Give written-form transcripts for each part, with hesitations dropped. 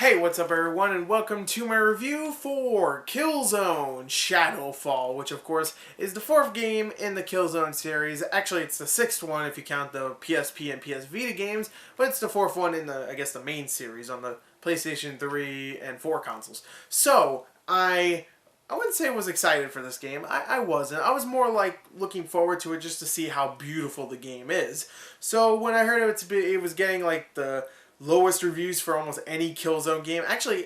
Hey, what's up everyone, and welcome to my review for Killzone Shadowfall, which of course is the fourth game in the Killzone series. Actually, it's the sixth one if you count the PSP and PS Vita games, but it's the fourth one in the, I guess, the main series on the PlayStation 3 and 4 consoles. So, I wouldn't say I was excited for this game. I wasn't. I was more like looking forward to it just to see how beautiful the game is. So when I heard it was getting like the lowest reviews for almost any Killzone game. Actually,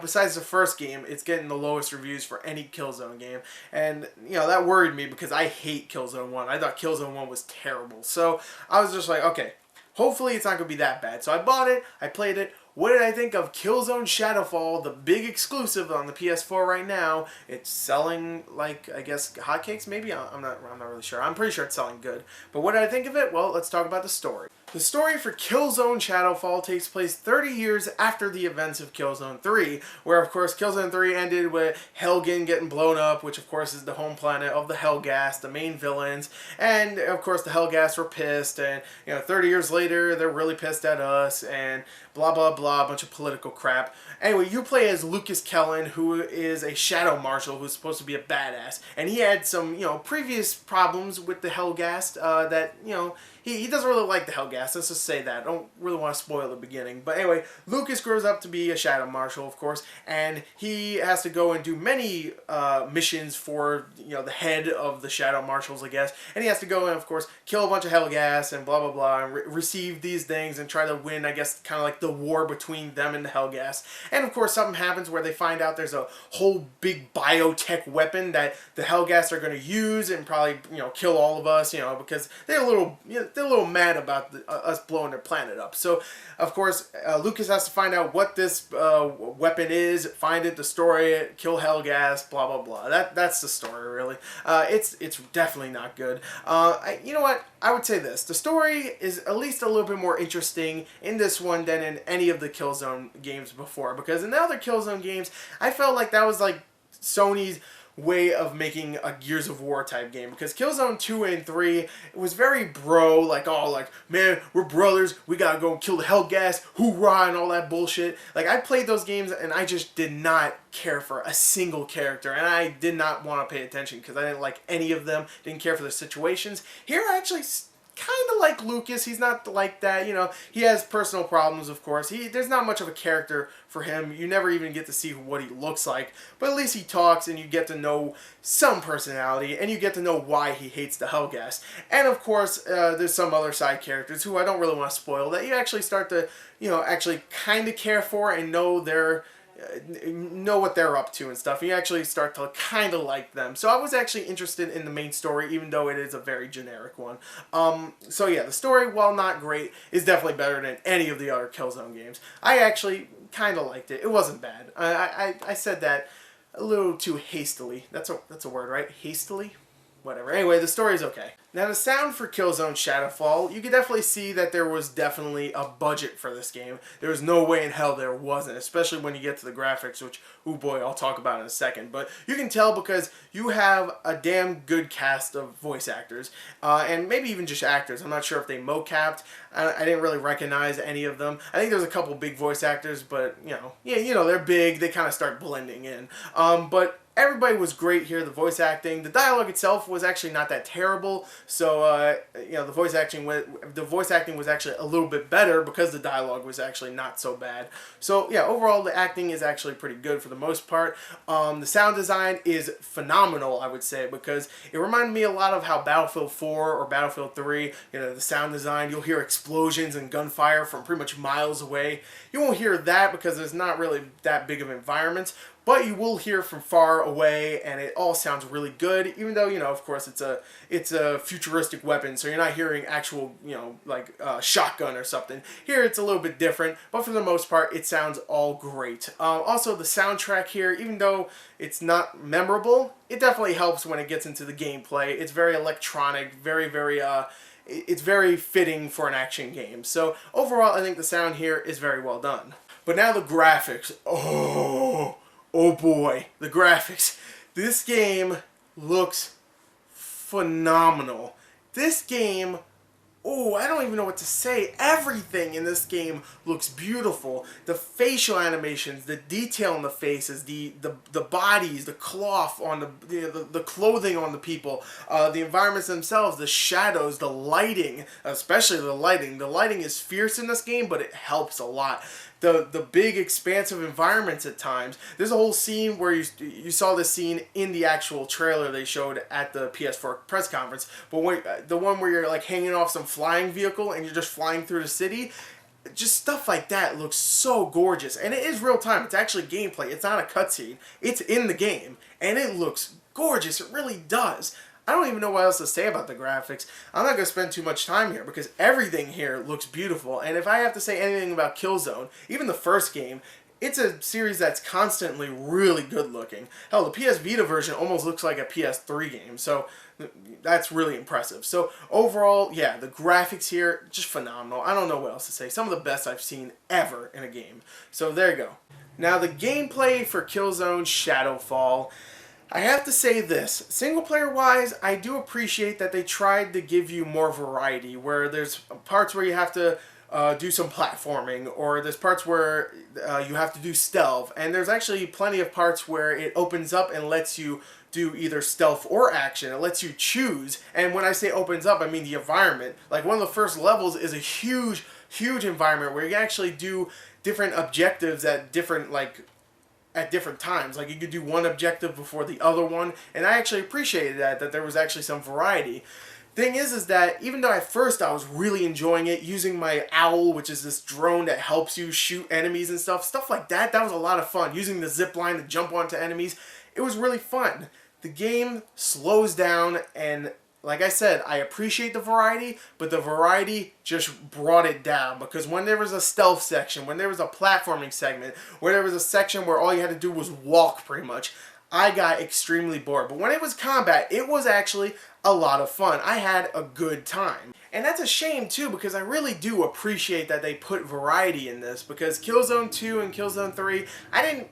besides the first game, it's getting the lowest reviews for any Killzone game. And, that worried me because I hate Killzone 1. I thought Killzone 1 was terrible. So I was just like, okay, hopefully it's not going to be that bad. So I bought it, I played it. What did I think of Killzone Shadowfall, the big exclusive on the PS4 right now? It's selling like, I guess, hotcakes maybe? I'm not really sure. I'm pretty sure it's selling good. But what did I think of it? Well, let's talk about the story. The story for Killzone Shadowfall takes place 30 years after the events of Killzone 3, where of course Killzone 3 ended with Helgen getting blown up, which of course is the home planet of the Helghast, the main villains, and of course the Helghast were pissed, and 30 years later they're really pissed at us, and blah blah blah, a bunch of political crap. Anyway, you play as Lucas Kellen, who is a Shadow Marshal who's supposed to be a badass, and he had some, previous problems with the Helghast that, he doesn't really like the Helghast, let's just say that. I don't really want to spoil the beginning. But anyway, Lucas grows up to be a Shadow Marshal, of course, and he has to go and do many missions for, the head of the Shadow Marshals, I guess. And he has to go and, of course, kill a bunch of Helghast and blah, blah, blah, and receive these things and try to win, I guess, kind of like the war between them and the Helghast. And, of course, something happens where they find out there's a whole big biotech weapon that the Helghast are going to use and probably, kill all of us, because they're a little mad about us blowing their planet up. So, of course, Lucas has to find out what this weapon is, find it, destroy it, kill Helghast, blah blah blah. That's the story, really. It's definitely not good. You know what? I would say this: the story is at least a little bit more interesting in this one than in any of the Killzone games before. Because in the other Killzone games, I felt like that was like Sony's way of making a Gears of War type game, because Killzone 2 and 3, it was very bro, like, oh, like, man, we're brothers, we gotta go and kill the Helghast, hoorah, and all that bullshit. Like, I played those games and I just did not care for a single character, and I did not want to pay attention because I didn't like any of them, didn't care for the situations. Here I actually kind of like Lucas. He's not like that, he has personal problems, of course. There's not much of a character for him. You never even get to see what he looks like, but at least he talks and you get to know some personality and you get to know why he hates the Helghast. And of course, there's some other side characters who I don't really want to spoil that you actually start to, actually kind of care for and know what they're up to and stuff. You actually start to kind of like them. So I was actually interested in the main story, even though it is a very generic one. So yeah, the story, while not great, is definitely better than any of the other Killzone games. I actually kind of liked it. It wasn't bad. I said that a little too hastily. That's a word, right? Hastily? Whatever. Anyway, the story's okay. Now, the sound for Killzone Shadowfall, you can definitely see that there was definitely a budget for this game. There was no way in hell there wasn't, especially when you get to the graphics, which, oh boy, I'll talk about in a second. But you can tell because you have a damn good cast of voice actors, and maybe even just actors. I'm not sure if they mocapped. I didn't really recognize any of them. I think there's a couple big voice actors, but, they're big. They kind of start blending in. But everybody was great here. The voice acting, the dialogue itself was actually not that terrible. So the voice acting was actually a little bit better because the dialogue was actually not so bad. So yeah, overall the acting is actually pretty good for the most part. The sound design is phenomenal, I would say, because it reminded me a lot of how Battlefield 4 or Battlefield 3, the sound design, you'll hear explosions and gunfire from pretty much miles away. You won't hear that because there's not really that big of environments, but you will hear from far away, and it all sounds really good, even though, of course, it's a futuristic weapon, so you're not hearing actual, like shotgun or something. Here, it's a little bit different, but for the most part, it sounds all great. Also, the soundtrack here, even though it's not memorable, it definitely helps when it gets into the gameplay. It's very electronic, very, very, it's very fitting for an action game. So, overall, I think the sound here is very well done. But now the graphics. Oh boy, the graphics. This game looks phenomenal. This game Oh, I don't even know what to say. Everything in this game looks beautiful. The facial animations, the detail in the faces, the bodies, the cloth on the clothing on the people, the environments themselves, the shadows, the lighting, especially the lighting. The lighting is fierce in this game, but it helps a lot. The big expansive environments at times. There's a whole scene where you saw this scene in the actual trailer they showed at the PS4 press conference, but the one where you're like hanging off some flying vehicle and you're just flying through the city, just stuff like that looks so gorgeous. And it is real time. It's actually gameplay. It's not a cutscene. It's in the game, and it looks gorgeous. It really does. I don't even know what else to say about the graphics. I'm not going to spend too much time here because everything here looks beautiful. And if I have to say anything about Killzone, even the first game, it's a series that's constantly really good looking. Hell, the PS Vita version almost looks like a PS3 game, so that's really impressive. So overall, yeah, the graphics here, just phenomenal. I don't know what else to say. Some of the best I've seen ever in a game. So there you go. Now the gameplay for Killzone Shadowfall, I have to say this, single player wise, I do appreciate that they tried to give you more variety, where there's parts where you have to do some platforming, or there's parts where you have to do stealth, and there's actually plenty of parts where it opens up and lets you do either stealth or action. It lets you choose, and when I say opens up, I mean the environment. Like one of the first levels is a huge environment where you can actually do different objectives at different times. Like you could do one objective before the other one, and I actually appreciated that there was actually some variety. Thing is that even though at first I was really enjoying it, using my owl, which is this drone that helps you shoot enemies and stuff like that was a lot of fun. Using the zip line to jump onto enemies, it was really fun. The game slows down, and like I said, I appreciate the variety, but the variety just brought it down, because when there was a stealth section, when there was a platforming segment, where there was a section where all you had to do was walk pretty much, I got extremely bored. But when it was combat, it was actually a lot of fun. I had a good time. And that's a shame too, because I really do appreciate that they put variety in this, because Killzone 2 and Killzone 3, I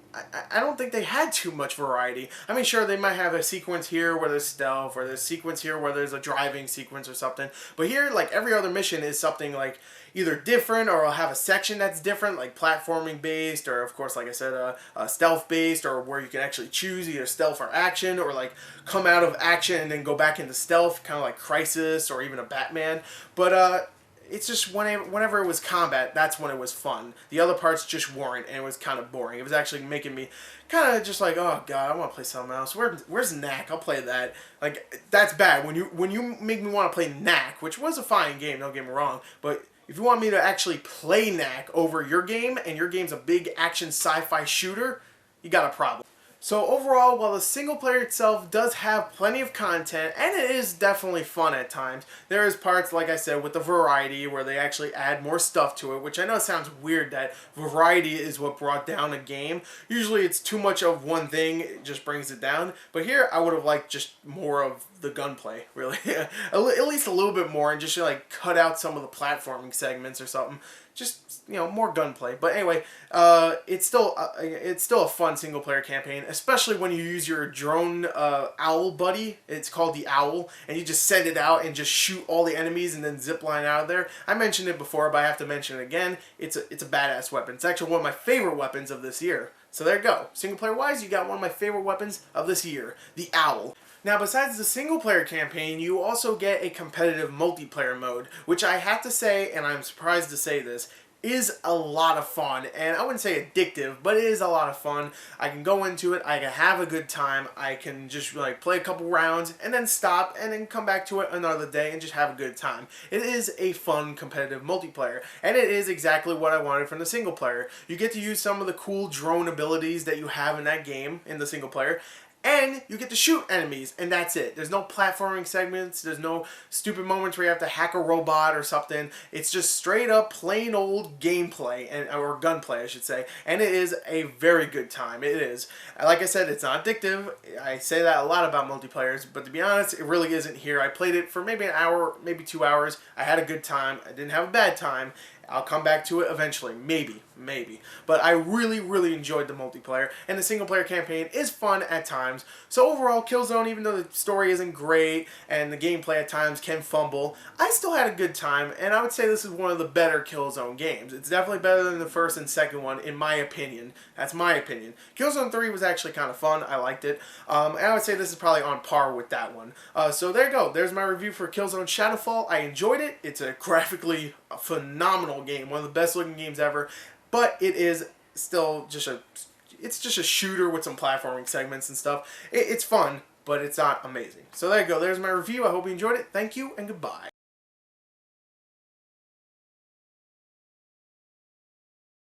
don't think they had too much variety. I mean, sure, they might have a sequence here where there's stealth, or there's a sequence here where there's a driving sequence or something, but here, like, every other mission is something like either different, or I'll have a section that's different, like platforming based, or of course, like I said, stealth based, or where you can actually choose either stealth or action, or like come out of action and then go back into stealth, kind of like Crisis or even a Batman. But it's just whenever it was combat, that's when it was fun. The other parts just weren't, and it was kind of boring. It was actually making me kind of just like, oh god, I want to play something else. Where's Knack? I'll play that. Like, that's bad when you make me want to play Knack, which was a fine game, don't get me wrong, but if you want me to actually play Knack over your game, and your game's a big action sci-fi shooter, you got a problem. So overall, while the single player itself does have plenty of content, and it is definitely fun at times, there is parts, like I said, with the variety where they actually add more stuff to it, which I know sounds weird that variety is what brought down a game. Usually it's too much of one thing, it just brings it down, but here I would have liked just more of the gunplay, really. At least a little bit more, and just like cut out some of the platforming segments or something. Just, you know, more gunplay. But anyway, it's still a fun single player campaign, especially when you use your drone owl buddy. It's called the Owl, and you just send it out and just shoot all the enemies and then zip line out of there. I mentioned it before, but I have to mention it again. It's a badass weapon. It's actually one of my favorite weapons of this year. So there you go. Single player wise, you got one of my favorite weapons of this year, the Owl. Now, besides the single-player campaign, you also get a competitive multiplayer mode, which I have to say, and I'm surprised to say this, is a lot of fun. And I wouldn't say addictive, but it is a lot of fun. I can go into it, I can have a good time, I can just like play a couple rounds, and then stop, and then come back to it another day and just have a good time. It is a fun competitive multiplayer, and it is exactly what I wanted from the single player. You get to use some of the cool drone abilities that you have in that game, in the single player, and you get to shoot enemies, and that's it. There's no platforming segments, there's no stupid moments where you have to hack a robot or something. It's just straight up plain old gameplay, or gunplay I should say, and it is a very good time. It is. Like I said, it's not addictive. I say that a lot about multiplayers, but to be honest, it really isn't here. I played it for maybe an hour, maybe 2 hours. I had a good time. I didn't have a bad time, I'll come back to it eventually, maybe. But I really enjoyed the multiplayer, and the single player campaign is fun at times. So overall, Killzone, even though the story isn't great and the gameplay at times can fumble, I still had a good time, and I would say this is one of the better Killzone games. It's definitely better than the first and second one, in my opinion. That's my opinion. Killzone 3 was actually kind of fun. I liked it. And I would say this is probably on par with that one. So there you go. There's my review for Killzone Shadowfall. I enjoyed it. It's a graphically phenomenal game. One of the best looking games ever. But it is still just a shooter with some platforming segments and stuff. It's fun, but it's not amazing. So there you go. There's my review. I hope you enjoyed it. Thank you and goodbye.